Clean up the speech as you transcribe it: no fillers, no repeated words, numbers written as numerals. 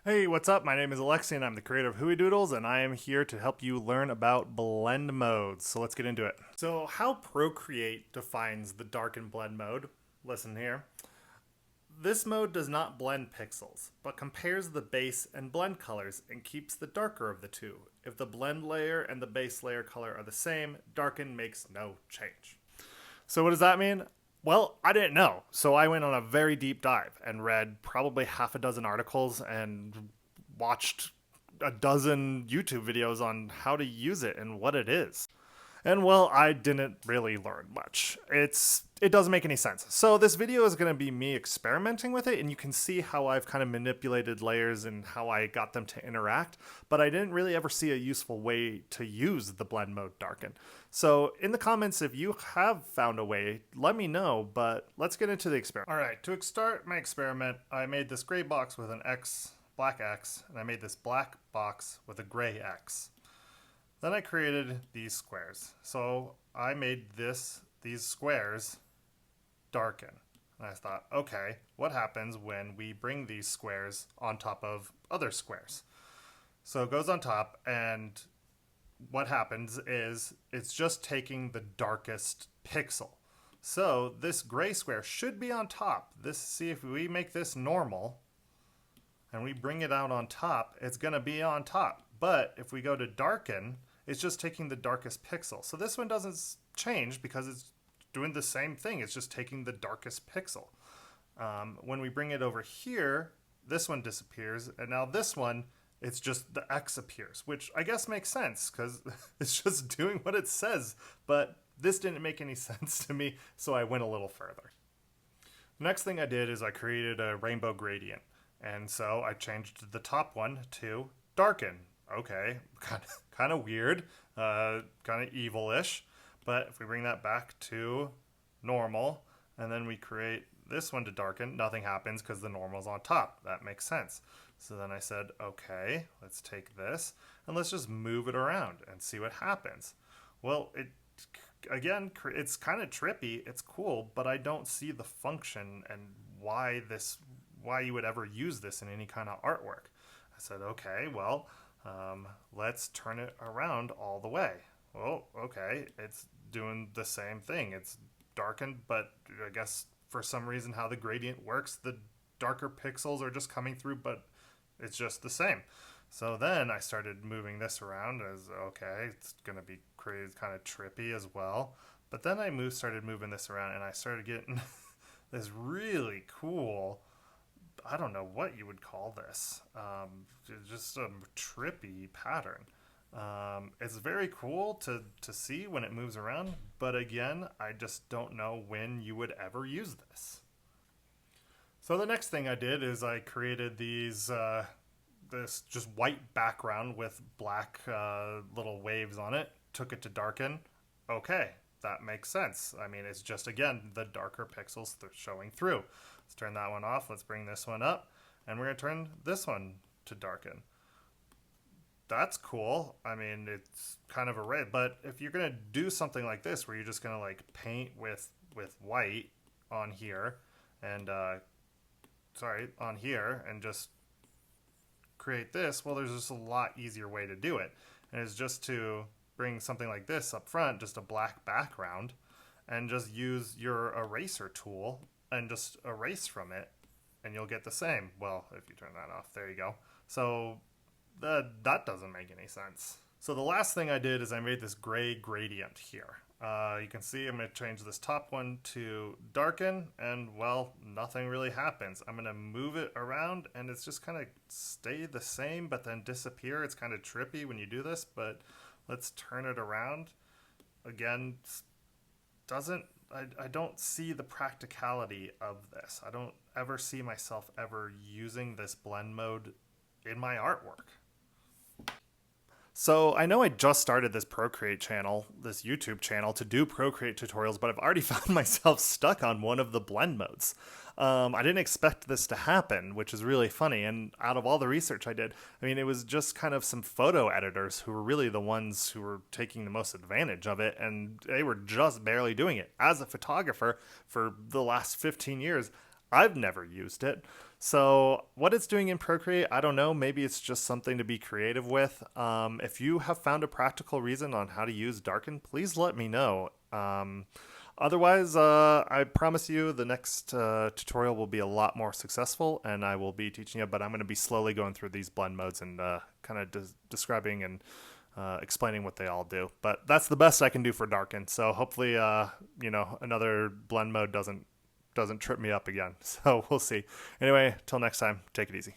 Hey, what's up? My name is Alexi and I'm the creator of Hooey Doodles and I am here to help you learn about blend modes. So let's get into it. So how ProCreate defines the darken blend mode, listen here. This mode does not blend pixels, but compares the base and blend colors and keeps the darker of the two. If the blend layer and the base layer color are the same, darken makes no change. So what does that mean? Well, I didn't know. So I went on a very deep dive and read probably half a dozen articles and watched a dozen YouTube videos on how to use it and what it is. And well, I didn't really learn much. It doesn't make any sense. So this video is going to be me experimenting with it, and you can see how I've kind of manipulated layers and how I got them to interact, but I didn't really ever see a useful way to use the blend mode darken. So in the comments, if you have found a way, let me know, but let's get into the experiment. All right, to start my experiment, I made this gray box with an X, black X, and I made this black box with a gray X. Then I created these squares. So I made these squares darken. And I thought, okay, what happens when we bring these squares on top of other squares? So it goes on top, and what happens is it's just taking the darkest pixel. So this gray square should be on top. See if we make this normal and we bring it out on top, it's gonna be on top. But if we go to darken, it's just taking the darkest pixel. So this one doesn't change because it's doing the same thing. It's just taking the darkest pixel. When we bring it over here, this one disappears. And now this one, it's just the X appears, which I guess makes sense because it's just doing what it says. But this didn't make any sense to me, so I went a little further. The next thing I did is I created a rainbow gradient. And so I changed the top one to darken. Okay, kind of weird, kind of evil-ish, but if we bring that back to normal and then we create this one to darken, nothing happens because the normal's on top. That makes sense. So then I said, okay, let's take this and let's just move it around and see what happens. Well, it's kind of trippy, it's cool, but I don't see the function and why you would ever use this in any kind of artwork. I said, okay, well, let's turn it around all the way. Well, okay, it's doing the same thing. It's darkened, but I guess for some reason how the gradient works, the darker pixels are just coming through, but it's just the same. So then I started moving this around as, okay, it's going to be crazy, kind of trippy as well. But then I started moving this around and I started getting this really cool, I don't know what you would call this, just a trippy pattern. It's very cool to see when it moves around, but again, I just don't know when you would ever use this. So the next thing I did is I created this just white background with black little waves on it, took it to darken. Okay, that makes sense. I mean, it's just, again, the darker pixels showing through. Let's turn that one off. Let's bring this one up. And we're going to turn this one to darken. That's cool. I mean, it's kind of a red. But if you're going to do something like this, where you're just going to like paint with white on here and, on here and just create this, well, there's just a lot easier way to do it. And it's just to bring something like this up front, just a black background, and just use your eraser tool and just erase from it, and you'll get the same. Well, if you turn that off, there you go. So that doesn't make any sense. So the last thing I did is I made this gray gradient here. You can see I'm going to change this top one to darken, and well, nothing really happens. I'm going to move it around, and it's just kind of stay the same, but then disappear. It's kind of trippy when you do this, but let's turn it around. Again, I don't see the practicality of this. I don't ever see myself ever using this blend mode in my artwork. So I know I just started this ProCreate channel, this YouTube channel, to do ProCreate tutorials, but I've already found myself stuck on one of the blend modes. I didn't expect this to happen, which is really funny. And out of all the research I did, I mean, it was just kind of some photo editors who were really the ones who were taking the most advantage of it, and they were just barely doing it. As a photographer for the last 15 years, I've never used it. So what it's doing in Procreate, I don't know. Maybe it's just something to be creative with. If you have found a practical reason on how to use Darken, please let me know. Otherwise, I promise you the next tutorial will be a lot more successful, and I will be teaching you, but I'm going to be slowly going through these blend modes and kind of describing and explaining what they all do. But that's the best I can do for Darken. So hopefully, another blend mode doesn't trip me up again. So we'll see. Anyway, till next time, take it easy.